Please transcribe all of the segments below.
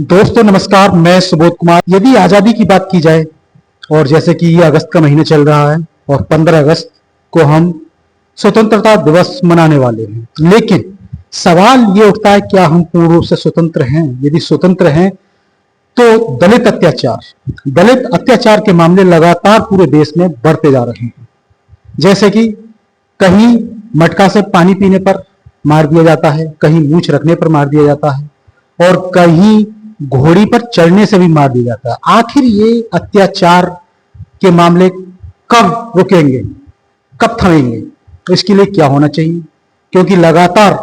दोस्तों नमस्कार, मैं सुबोध कुमार। यदि आज़ादी की बात की जाए और जैसे कि ये अगस्त का महीना चल रहा है और 15 अगस्त को हम स्वतंत्रता दिवस मनाने वाले हैं, लेकिन सवाल ये उठता है क्या हम पूर्ण रूप से स्वतंत्र हैं? यदि स्वतंत्र हैं तो दलित अत्याचार के मामले लगातार पूरे देश में बढ़ते जा रहे हैं। जैसे कि कहीं मटका से पानी पीने पर मार दिया जाता है, कहीं मूछ रखने पर मार दिया जाता है और कहीं घोड़ी पर चढ़ने से भी मार दिया जाता है। आखिर ये अत्याचार के मामले कब रुकेंगे, कब थमेंगे? तो इसके लिए क्या होना चाहिए? क्योंकि लगातार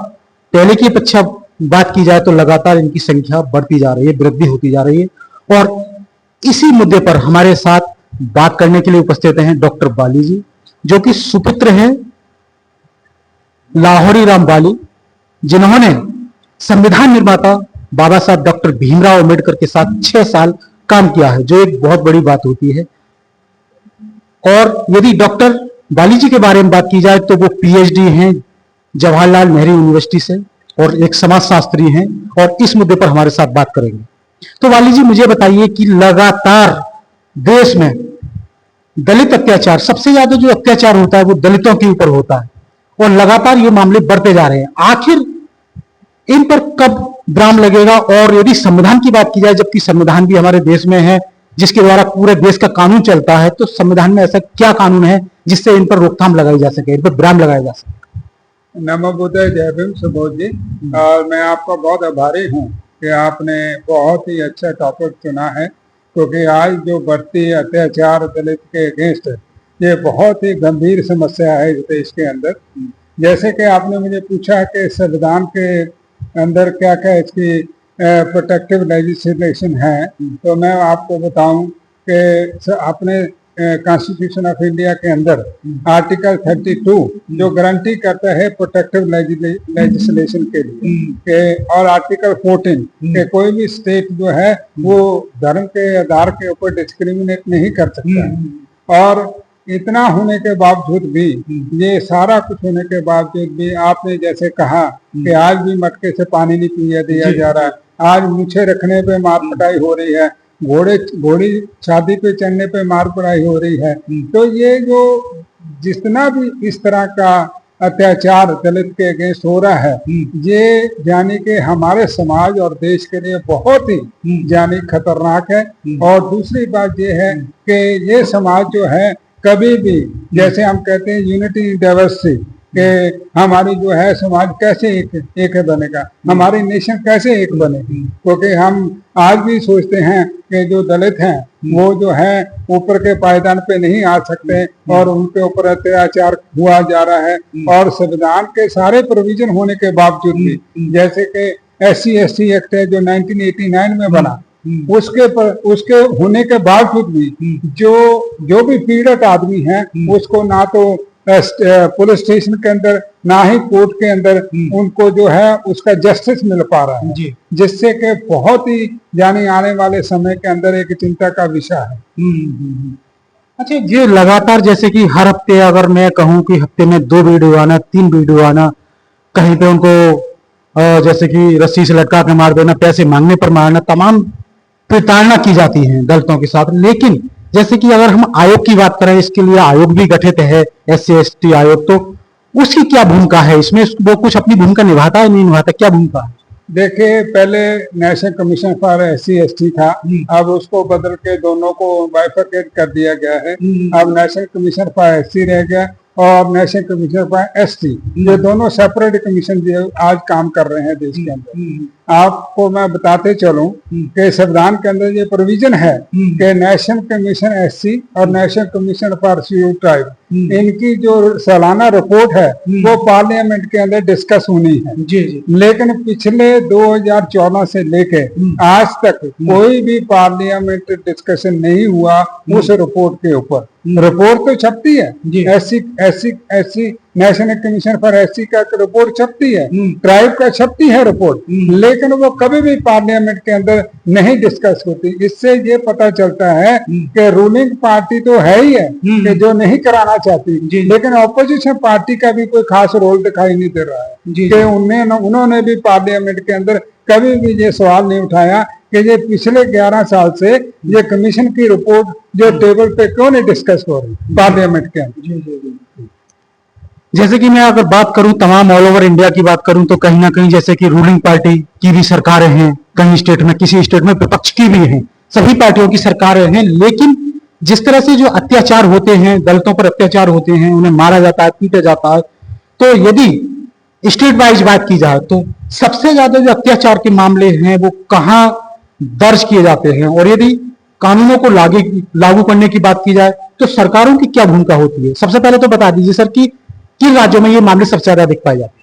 पहले की अपेक्षा बात की जाए तो लगातार इनकी संख्या बढ़ती जा रही है, वृद्धि होती जा रही है। और इसी मुद्दे पर हमारे साथ बात करने के लिए उपस्थित हैं डॉक्टर बाली जी, जो कि सुपुत्र हैं लाहौरी राम बाली, जिन्होंने संविधान निर्माता बाबा साहब डॉक्टर भीमराव अम्बेडकर के साथ 6 साल काम किया है, जो एक बहुत बड़ी बात होती है। और यदि डॉक्टर बाली जी के बारे में बात की जाए तो वो पीएचडी हैं जवाहरलाल नेहरू यूनिवर्सिटी से और एक समाजशास्त्री हैं और इस मुद्दे पर हमारे साथ बात करेंगे। तो बाली जी, मुझे बताइए कि लगातार देश में दलित अत्याचार, सबसे ज्यादा जो अत्याचार होता है वो दलितों के ऊपर होता है और लगातार ये मामले बढ़ते जा रहे हैं। आखिर इन पर कब विराम लगेगा? और यदि संविधान की बात की जाए, जबकि संविधान भी हमारे देश में है जिसके द्वारा पूरे देश का कानून चलता है, तो संविधान में ऐसा क्या कानून है जिससे इन पर रोकथाम लगाई जा सके, इन पर विराम लगाया जा सके? नमो बुद्धाय, जय भीम सुबोध जी। और मैं आपका बहुत आभारी हूँ कि आपने बहुत ही अच्छा टॉपिक चुना है, क्योंकि आज जो बढ़ती अत्याचार दलित के अगेंस्ट ये बहुत ही गंभीर समस्या है इस देश के अंदर। जैसे कि आपने मुझे पूछा कि संविधान के अंदर क्या क्या इसकी प्रोटेक्टिव लेजिस्लेशन है, तो मैं आपको बताऊं कि अपने कॉन्स्टिट्यूशन ऑफ इंडिया के अंदर आर्टिकल 32 जो गारंटी करता है प्रोटेक्टिव लेजिस्लेशन के लिए के, और आर्टिकल 14 के कोई भी स्टेट जो है वो धर्म के आधार के ऊपर डिस्क्रिमिनेट नहीं कर सकता। और इतना होने के बावजूद भी, ये सारा कुछ होने के बावजूद भी, आपने जैसे कहा कि आज भी मटके से पानी नहीं पिया दिया जा रहा है, आज मूछे रखने पे मार पिटाई हो रही है, घोड़ी शादी पे चढ़ने पे मार पिटाई हो रही है। तो ये जो जितना भी इस तरह का अत्याचार दलित के अगेंस्ट हो रहा है, ये यानी कि हमारे समाज और देश के लिए बहुत ही यानी खतरनाक है। और दूसरी बात ये है कि ये समाज जो है कभी भी, जैसे हम कहते हैं यूनिटी इन डाइवर्सिटी, कि हमारी जो है समाज कैसे एक बनेगा, हमारी नेशन कैसे एक बनेगी। क्योंकि हम आज भी सोचते हैं कि जो दलित हैं वो जो है ऊपर के पायदान पे नहीं आ सकते और उनके ऊपर अत्याचार हुआ जा रहा है। और संविधान के सारे प्रोविजन होने के बावजूद भी, जैसे कि SC/ST एक्ट है जो 1989 में बना, उसके होने के बावजूद भी जो भी पीड़ित आदमी है उसको ना तो पुलिस स्टेशन के अंदर ना ही कोर्ट के अंदर उनको जो है उसका जस्टिस मिल पा रहा है, जिससे कि बहुत ही यानी आने वाले समय के अंदर एक चिंता का विषय है। अच्छा, ये लगातार जैसे कि हर हफ्ते, अगर मैं कहूँ कि हफ्ते में 2 वीडियो आना, 3 वीडियो आना, कहीं पे उनको जैसे कि रस्सी से लटका के मार देना, पैसे मांगने पर मारना, तमाम प्रताड़ना की जाती है दलितों के साथ। लेकिन जैसे कि अगर हम आयोग की बात करें, इसके लिए आयोग भी गठित है, SC/ST आयोग, तो उसकी क्या भूमिका है इसमें? वो कुछ अपनी भूमिका निभाता है, नहीं निभाता? क्या भूमिका है? देखिए, पहले नेशनल कमीशन फॉर SC/ST था, अब उसको बदल के दोनों को बाइफरकेट कर दिया गया है। अब नेशनल कमीशन फॉर SC रह गया और नेशनल कमीशन फॉर ST, ये दोनों सेपरेट कमीशन आज काम कर रहे हैं देश के अंदर। आपको मैं बताते चलूं कि संविधान के अंदर ये प्रोविजन है कि नेशनल कमीशन SC और national commission for scheduled tribe, इनकी जो सालाना रिपोर्ट है वो पार्लियामेंट के अंदर डिस्कस होनी है। लेकिन पिछले 2014 से लेके आज तक कोई भी पार्लियामेंट डिस्कशन नहीं हुआ उस रिपोर्ट के ऊपर। रिपोर्ट तो छपती है, SC national commission for SC का रिपोर्ट छपती है, ट्राइब का छपती है रिपोर्ट, लेकिन वो कभी भी पार्लियामेंट के अंदर नहीं डिस्कस होती। इससे ये पता चलता है कि रूलिंग पार्टी तो है ही है कि जो नहीं कराना चाहती, लेकिन ऑपोजिशन पार्टी का भी कोई खास रोल दिखाई नहीं दे रहा है कि उन्होंने भी पार्लियामेंट के अंदर कभी भी ये सवाल नहीं उठाया कि ये पिछले 11 साल से ये कमीशन की रिपोर्ट जो टेबल पे क्यों नहीं डिस्कस हो रही पार्लियामेंट के अंदर। जैसे कि मैं अगर बात करूं तमाम ऑल ओवर इंडिया की बात करूं तो कहीं ना कहीं जैसे कि रूलिंग पार्टी की भी सरकारें हैं, कहीं स्टेट में, किसी स्टेट में विपक्ष की भी हैं, सभी पार्टियों की सरकारें हैं, लेकिन जिस तरह से जो अत्याचार होते हैं, दलितों पर अत्याचार होते हैं, उन्हें मारा जाता है, पीटा जाता है, तो यदि स्टेट वाइज बात की जाए तो सबसे ज्यादा जो अत्याचार के मामले हैं वो कहाँ दर्ज किए जाते हैं, और यदि कानूनों को लागू करने की बात की जाए तो सरकारों की क्या भूमिका होती है? सबसे पहले तो बता दीजिए सर कि किन राज्यों में ये मामले सबसे ज्यादा दिख पाए जाते हैं?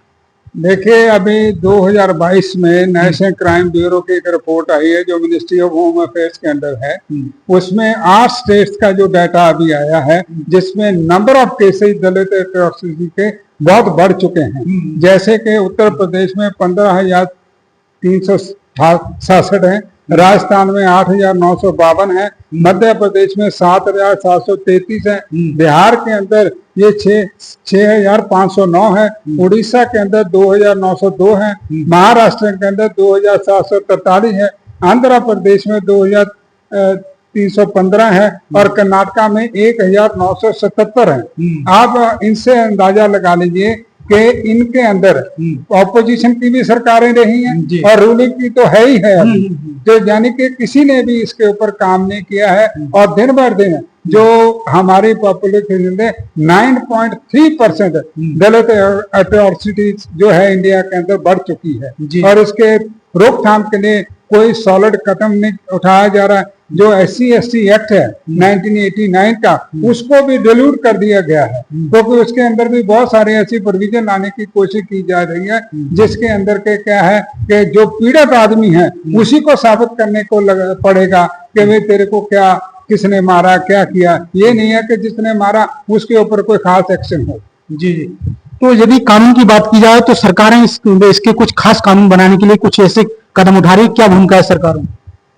देखिए, अभी 2022 में नेशनल क्राइम ब्यूरो की एक रिपोर्ट आई है जो मिनिस्ट्री ऑफ होम अफेयर्स के अंडर है। उसमें 8 स्टेट्स का जो डाटा अभी आया है जिसमें number of cases Dalit atrocity के बहुत बढ़ चुके हैं। जैसे कि उत्तर प्रदेश में 15,367 है, राजस्थान में 8,952 है, मध्य प्रदेश में 7,733 है, बिहार के अंदर ये 6,509 है, उड़ीसा के अंदर 2,902 है, महाराष्ट्र के अंदर 2,743 है, आंध्र प्रदेश में 2,315 है और कर्नाटका में 1,977 है। आप इनसे अंदाजा लगा लीजिए कि इनके अंदर ऑपोजिशन की भी सरकारें रही हैं और रूलिंग की तो है ही है, जो यानी कि किसी ने भी इसके ऊपर काम नहीं किया है। और दिन भर दिन जो हमारी पॉपुलेशन में 9.3% दलित एट्रॉसिटीज जो है इंडिया के अंदर बढ़ चुकी है और इसके रोकथाम के लिए कोई सॉलिड कदम नहीं उठाया जा रहा है। जो SC/ST एक्ट है 1989 का, उसको भी डिल्यूट कर दिया गया है, क्योंकि उसके अंदर भी बहुत सारे ऐसी प्रोविजन लाने की कोशिश की जा रही है जिसके अंदर के क्या है कि जो पीड़ित आदमी है उसी को साबित करने को पड़ेगा कि भाई तेरे को क्या, किसने मारा, क्या किया। ये नहीं है कि जिसने मारा उसके ऊपर कोई खास एक्शन हो। जी। तो यदि कानून की बात की जाए तो सरकारें इसके कुछ खास कानून बनाने के लिए कुछ ऐसे कदम उठा रही, क्या भूमिका है सरकारों?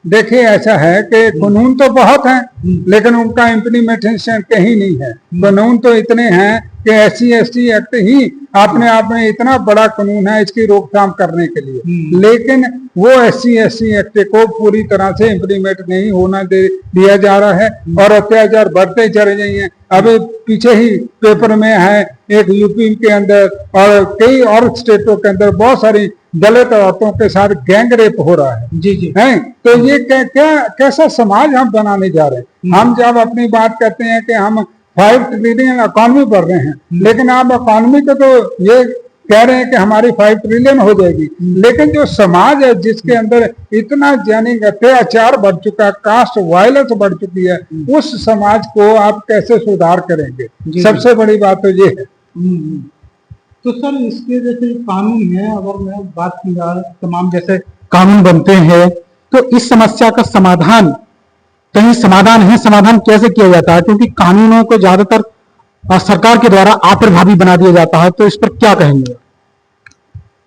देखिए, ऐसा है कि कानून तो बहुत हैं लेकिन उनका इम्प्लीमेंटेशन कहीं नहीं है। कानून तो इतने हैं कि SC/ST एक्ट ही अपने आप में इतना बड़ा कानून है इसकी रोकथाम करने के लिए, लेकिन वो SC/ST एक्ट को पूरी तरह से इम्प्लीमेंट नहीं होना दिया जा रहा है और अत्याचार बढ़ते चले गए हैं। अभी पीछे ही पेपर में है एक यूपी के अंदर और कई और स्टेटों के अंदर बहुत सारी दलित औरतों के साथ गैंग रेप हो रहा है। जी हैं, तो ये कैसा समाज हम बनाने जा रहे हैं? हम जब अपनी बात करते हैं कि हम 5 ट्रिलियन इकोनॉमी बढ़ रहे हैं, लेकिन आप इकोनॉमी को तो ये कह रहे हैं कि हमारी 5 ट्रिलियन हो जाएगी, लेकिन जो समाज है जिसके अंदर इतना यानी अत्याचार बढ़ चुका है, कास्ट वायलेंस बढ़ चुकी है, उस समाज को आप कैसे सुधार करेंगे? सबसे बड़ी बात तो ये है। तो सर इसके जैसे कानून है, अगर मैं बात की जाए तमाम जैसे कानून बनते हैं तो इस समस्या का समाधान कहीं समाधान कैसे किया जाता है? क्योंकि कानूनों को ज्यादातर सरकार के द्वारा अप्रभावी बना दिया जाता है, तो इस पर क्या कहेंगे?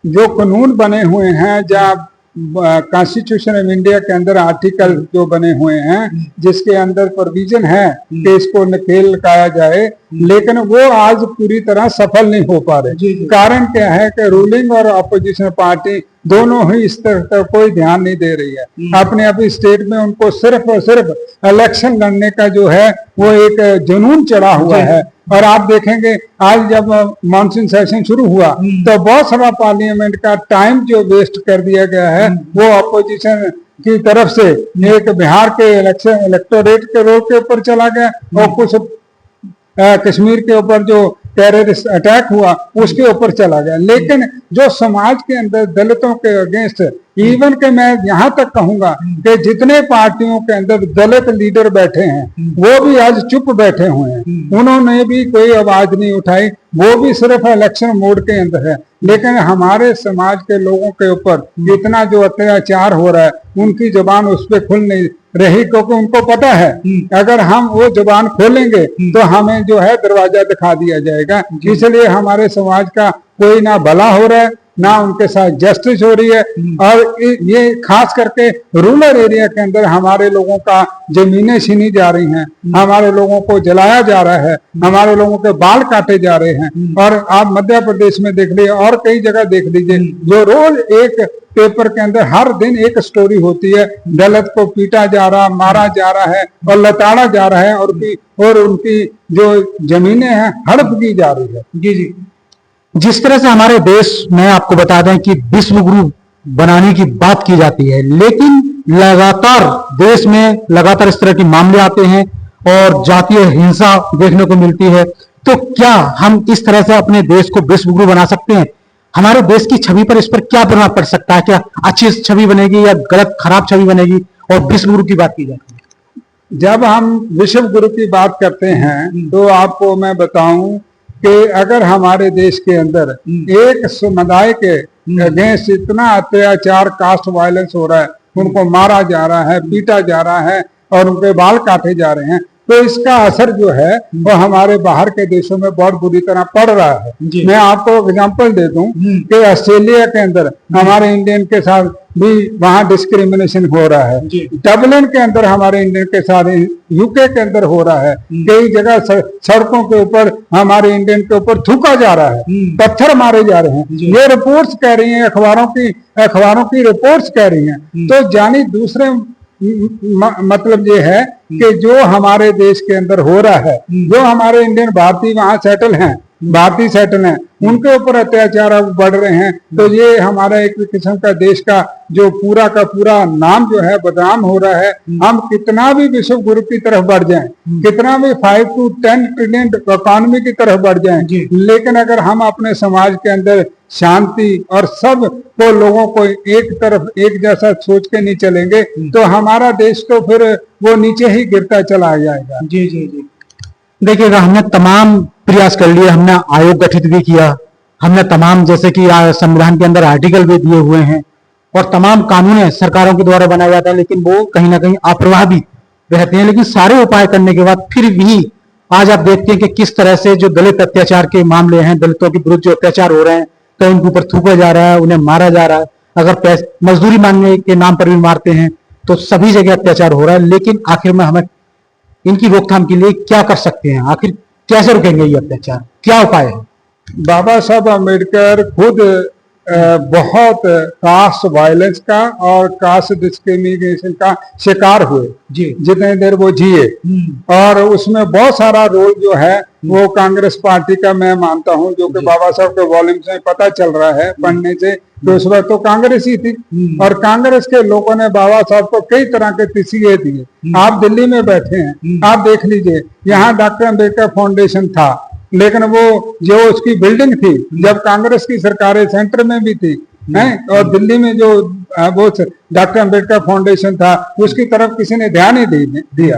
जो कानून बने हुए हैं, जब कॉन्स्टिट्यूशन ऑफ इंडिया के अंदर आर्टिकल जो बने हुए हैं जिसके अंदर प्रोविजन है कि इसको नकेल लगाया जाए, लेकिन वो आज पूरी तरह सफल नहीं हो पा रहे। कारण क्या है कि रूलिंग और अपोजिशन पार्टी दोनों ही इस तरफ कोई ध्यान नहीं दे रही है। अपने अभी स्टेट में उनको सिर्फ और सिर्फ इलेक्शन लड़ने का जो है वो एक जुनून चढ़ा हुआ है। और आप देखेंगे आज जब मॉनसून सेशन शुरू हुआ तो बहुत सारा पार्लियामेंट का टाइम जो वेस्ट कर दिया गया है वो अपोजिशन की तरफ से एक बिहार के इलेक्टोरेट के रोल के ऊपर चला गया और कुछ कश्मीर के ऊपर जो टेररिस्ट अटैक हुआ उसके ऊपर चला गया। लेकिन जो समाज के अंदर दलितों के अगेंस्ट, इवन के मैं यहाँ तक कहूंगा कि जितने पार्टियों के अंदर दलित लीडर बैठे हैं वो भी आज चुप बैठे हुए हैं, उन्होंने भी कोई आवाज नहीं उठाई, वो भी सिर्फ इलेक्शन मोड के अंदर है। लेकिन हमारे समाज के लोगों के ऊपर इतना जो अत्याचार हो रहा है उनकी जुबान उस पर खुल नहीं रही, क्योंकि उनको पता है अगर हम वो जुबान खोलेंगे तो हमें जो है दरवाजा दिखा दिया जाएगा। इसलिए हमारे समाज का कोई ना भला हो रहा है ना उनके साथ जस्टिस हो रही है। और ये खास करके रूरल एरिया के अंदर हमारे लोगों का जमीनें छीनी जा रही हैं, हमारे लोगों को जलाया जा रहा है, हमारे लोगों के बाल काटे जा रहे हैं। और आप मध्य प्रदेश में देख लीजिए और कई जगह देख लीजिए, जो रोज एक पेपर के अंदर हर दिन एक स्टोरी होती है, दलित को पीटा जा रहा, मारा जा रहा है और लताड़ा जा रहा है, और उनकी जो जमीनें हैं हड़प की जा रही है। जी जी, जिस तरह से हमारे देश में आपको बता दें कि विश्व गुरु बनाने की बात की जाती है, लेकिन लगातार देश में लगातार इस तरह के मामले आते हैं और जातीय हिंसा देखने को मिलती है। तो क्या हम इस तरह से अपने देश को विश्व गुरु बना सकते हैं? हमारे देश की छवि पर इस पर क्या प्रभाव पड़ सकता है? क्या अच्छी छवि बनेगी या गलत खराब छवि बनेगी? और विश्व गुरु की बात की जाती है, जब हम विश्व गुरु की बात करते हैं तो आपको मैं बताऊं कि अगर हमारे देश के अंदर एक समुदाय के अगेंस्ट इतना अत्याचार, कास्ट वायलेंस हो रहा है, उनको मारा जा रहा है, पीटा जा रहा है और उनके बाल काटे जा रहे हैं, तो इसका असर जो है वो हमारे बाहर के देशों में बहुत बुरी तरह पड़ रहा है। मैं आपको एग्जांपल दे दूं कि ऑस्ट्रेलिया के अंदर हमारे इंडियन के साथ भी वहां डिस्क्रिमिनेशन हो रहा है, डबलिन के अंदर हमारे इंडियन के साथ, यूके के अंदर हो रहा है, कई जगह सड़कों के ऊपर हमारे इंडियन के ऊपर थूका जा रहा है, पत्थर मारे जा रहे हैं। ये रिपोर्ट्स कह रही हैं, अखबारों की रिपोर्ट्स कह रही हैं। तो जानी दूसरे मतलब ये है कि जो हमारे देश के अंदर हो रहा है, जो हमारे इंडियन भारतीय वहां सेटल हैं, उनके ऊपर अत्याचार अब बढ़ रहे हैं। तो ये हमारा एक किस्म का देश का जो पूरा का पूरा नाम जो है बदनाम हो रहा है। हम कितना भी विश्व गुरु की तरफ बढ़ जाएं, कितना भी 5 to 10 ट्रिलियन इकोनॉमी की तरफ बढ़ जाएं, लेकिन अगर हम अपने समाज के अंदर शांति और सब को लोगों को एक तरफ एक जैसा सोच के नहीं चलेंगे तो हमारा देश तो फिर वो नीचे ही गिरता चला जाएगा। जी जी जी, देखिएगा, हमने तमाम प्रयास कर लिए, हमने आयोग गठित भी किया, हमने तमाम जैसे कि संविधान के अंदर आर्टिकल भी दिए हुए हैं और तमाम कानून सरकारों के द्वारा बनाया जाता है, लेकिन वो कहीं ना कहीं अप्रभावी रहते हैं। लेकिन सारे उपाय करने के बाद फिर भी आज आप देखते हैं कि किस तरह से जो दलित अत्याचार के मामले हैं, दलितों के विरुद्ध जो अत्याचार हो रहे हैं, तो उनके ऊपर थूका जा रहा है, उन्हें मारा जा रहा है। अगर मजदूरी मांगने के नाम पर भी मारते हैं तो सभी जगह अत्याचार हो रहा है। लेकिन आखिर में हमें इनकी रोकथाम के लिए क्या कर सकते हैं? आखिर कैसे रुकेंगे ये अत्याचार? क्या उपाय है? बाबा साहब अम्बेडकर खुद बहुत कास्ट वायलेंस का और कास्ट डिस्क्रिमिनेशन का शिकार हुए जितने देर वो जिए, और उसमें बहुत सारा रोल जो है वो कांग्रेस पार्टी का मैं मानता हूं, जो कि बाबा साहब के वॉल्यूम्स में पता चल रहा है पढ़ने से। तो उस वक्त तो कांग्रेस ही थी और कांग्रेस के लोगों ने बाबा साहब को कई तरह के तसीहे दिए। आप दिल्ली में बैठे हैं, आप देख लीजिए, यहाँ डॉक्टर अम्बेडकर फाउंडेशन था, लेकिन वो जो उसकी बिल्डिंग थी जब कांग्रेस की सरकारें सेंटर में भी थी हैं, और दिल्ली में जो वो डॉक्टर अम्बेडकर फाउंडेशन था उसकी तरफ किसी ने ध्यान ही दिया।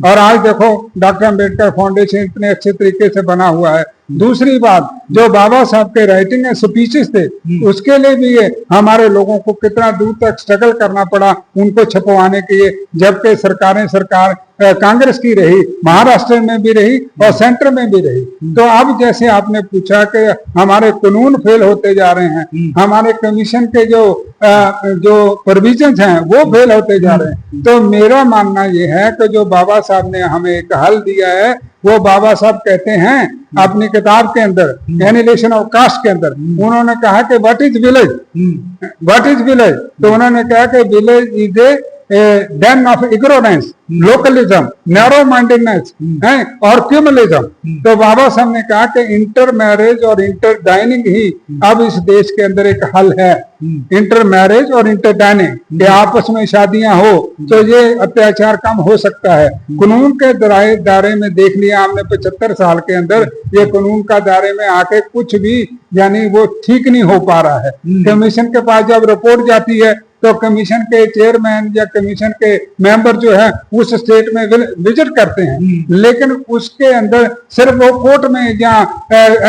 और आज देखो डॉक्टर अम्बेडकर फाउंडेशन इतने अच्छे तरीके से बना हुआ है। दूसरी बात, जो बाबा साहब के राइटिंग एंड स्पीचेस थे उसके लिए भी ये हमारे लोगों को कितना दूर तक स्ट्रगल करना पड़ा उनको छपवाने के लिए, जबकि सरकार कांग्रेस की रही, महाराष्ट्र में भी रही और सेंटर में भी रही। तो अब जैसे आपने पूछा कि हमारे कानून फेल होते जा रहे हैं, हमारे कमीशन के जो प्रोविजंस हैं वो फेल होते जा रहे हैं, तो मेरा मानना ये है कि जो बाबा साहब ने हमें एक हल दिया है, वो बाबा साहब कहते हैं अपनी किताब के अंदर एनिलेशन ऑफ कास्ट के अंदर, उन्होंने कहा कि व्हाट इज विलेज, तो उन्होंने कहा कि village is a den of ignorance, localism, narrow mindedness और क्यूमलिज्म। तो बाबा साहब ने कहा कि इंटर मैरिज और इंटर डाइनिंग ही अब इस देश के अंदर एक हल है। इंटर मैरिज और इंटर डाइनिंग के आपस में शादियां हो तो ये अत्याचार कम हो सकता है। कानून के दायरे में देख लिया हमने 75 साल के अंदर, ये कानून का दायरे में आके कुछ भी यानी वो ठीक नहीं हो पा रहा है। कमीशन के पास जब रिपोर्ट जाती है तो कमीशन के चेयरमैन या कमीशन के मेंबर जो है उस स्टेट में विजिट करते हैं, लेकिन उसके अंदर सिर्फ वो कोर्ट में या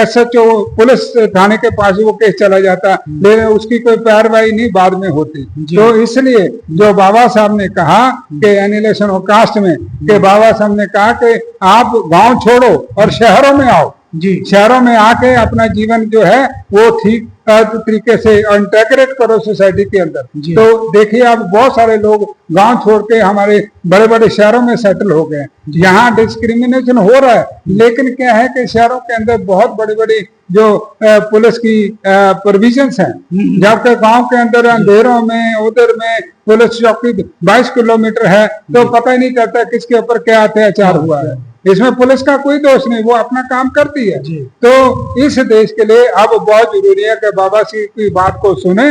SHO पुलिस थाने के पास वो केस चला जाता, लेकिन उसकी कोई कार्रवाई नहीं बाद में होती। तो इसलिए जो बाबा साहब ने कहा कि एनिलेशन ऑफ कास्ट में, कि बाबा साहब ने कहा कि आप गांव छोड़ो और शहरों में आओ, जी। शहरों में आके अपना जीवन जो है वो ठीक तरीके से इंटेग्रेट करो सोसाइटी के अंदर। जी। तो देखिए अब बहुत सारे लोग गांव छोड़ के हमारे बड़े बड़े शहरों में सेटल हो गए हैं। यहाँ डिस्क्रिमिनेशन हो रहा है, लेकिन क्या है कि शहरों के अंदर बहुत बड़ी बड़ी जो पुलिस की प्रोविजंस हैं, जबकि गांव के अंदर अंधेरों में उधर में पुलिस चौकी 22 किलोमीटर है, तो पता ही नहीं चलता किसके ऊपर क्या अत्याचार हुआ है। इसमें पुलिस का कोई दोष नहीं, वो अपना काम करती है। तो इस देश के लिए अब बहुत जरूरी है कि बाबा सिंह की बात को सुने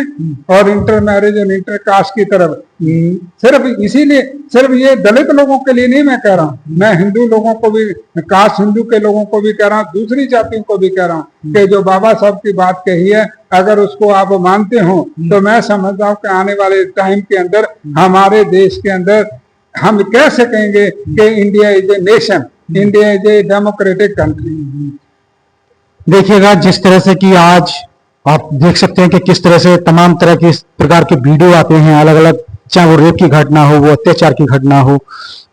और इंटर मैरिज और इंटर कास्ट की तरफ, सिर्फ इसीलिए, सिर्फ ये दलित लोगों के लिए नहीं मैं कह रहा हूँ, मैं हिंदू लोगों को भी, कास्ट हिंदू के लोगों को भी कह रहा हूँ, दूसरी जातियों को भी कह रहा हूँ कि जो बाबा साहब की बात कही है, अगर उसको आप मानते हो तो मैं समझता हूँ कि आने वाले टाइम के अंदर हमारे देश के अंदर हम कह सकेंगे कि India is a nation, India is a democratic country. देखिएगा जिस तरह से कि आज आप देख सकते हैं कि किस तरह से तमाम तरह के इस प्रकार के वीडियो आते हैं अलग अलग, चाहे वो रेप की घटना हो, वो अत्याचार की घटना हो।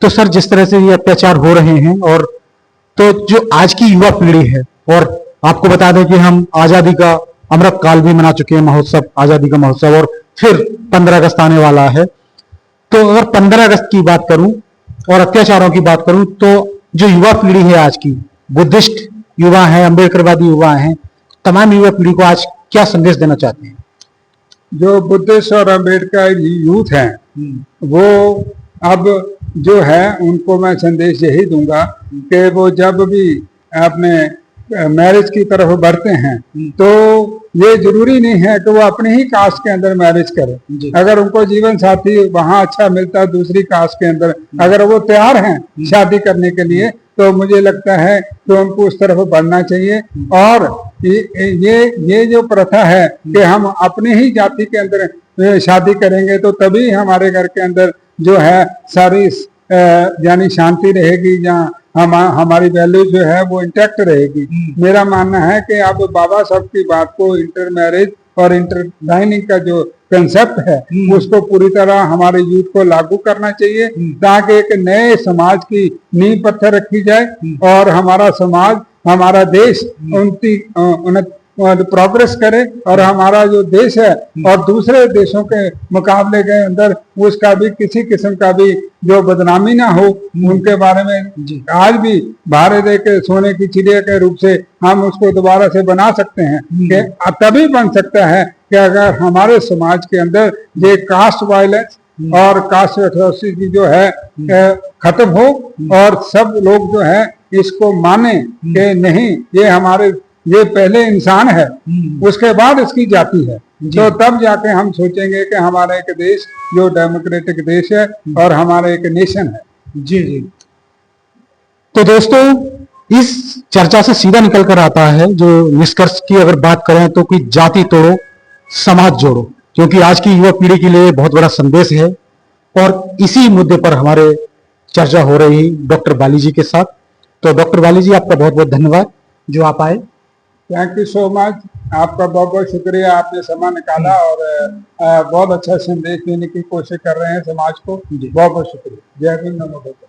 तो सर जिस तरह से ये अत्याचार हो रहे हैं, और तो जो आज की युवा पीढ़ी है, और आपको बता दें कि हम आजादी का अमृत काल भी मना चुके हैं, महोत्सव, आजादी का महोत्सव, और फिर 15 अगस्त आने वाला है। तो अगर 15 अगस्त की बात करूं और अत्याचारों की बात करूं, तो जो युवा पीढ़ी है आज की, बुद्धिस्ट युवा है, अम्बेडकरवादी युवा हैं, तमाम युवा पीढ़ी को आज क्या संदेश देना चाहते हैं? जो बुद्धिस्ट और अम्बेडकर यूथ हैं, वो अब जो है उनको मैं संदेश यही दूंगा कि वो जब भी अपने मैरिज की तरफ बढ़ते हैं तो ये जरूरी नहीं है कि वो अपने ही कास्ट के अंदर मैरिज करें। अगर उनको जीवन साथी वहां अच्छा मिलता है दूसरी कास्ट के अंदर, अगर वो तैयार हैं शादी करने के लिए, तो मुझे लगता है कि उनको उस तरफ बढ़ना चाहिए। और ये जो प्रथा है कि हम अपने ही जाति के अंदर शादी करेंगे तो तभी हमारे घर के अंदर जो है सारी यानी शांति रहेगी, जहाँ हमारी वैल्यू जो है वो इंटैक्ट रहेगी। मेरा मानना है कि अब बाबा साहब की बात को, इंटर मैरिज और इंटर डाइनिंग का जो कंसेप्ट है उसको पूरी तरह हमारे यूथ को लागू करना चाहिए, ताकि एक नए समाज की नींव पत्थर रखी जाए और हमारा समाज, हमारा देश प्रोग्रेस करे, और हमारा जो देश है और दूसरे देशों के मुकाबले के अंदर उसका भी किसी किस्म का भी जो बदनामी ना हो, उनके बारे में आज भी भारत एक सोने की चिड़िया के रूप से हम उसको दोबारा से बना सकते हैं। कि तभी बन सकता है कि अगर हमारे समाज के अंदर ये कास्ट वायलेंस और कास्ट एट्रोसिटी जो है खत्म हो, और सब लोग जो है इसको माने कि नहीं, ये पहले इंसान है, उसके बाद इसकी जाति है। तो तब जाके हम सोचेंगे कि हमारा एक देश जो डेमोक्रेटिक देश है और हमारा एक नेशन है। जी जी। तो दोस्तों इस चर्चा से सीधा निकल कर आता है जो निष्कर्ष की अगर बात करें तो कि जाति तोड़ो समाज जोड़ो, क्योंकि आज की युवा पीढ़ी के लिए बहुत बड़ा संदेश है। और इसी मुद्दे पर हमारे चर्चा हो रही डॉक्टर बाली जी के साथ। तो डॉक्टर बाली जी आपका बहुत बहुत धन्यवाद जो आप आए। थैंक यू सो मच, आपका बहुत बहुत शुक्रिया, आपने समय निकाला और बहुत अच्छा संदेश देने की कोशिश कर रहे हैं समाज को। बहुत बहुत शुक्रिया। जय हिंद, नमो बुद्धाय।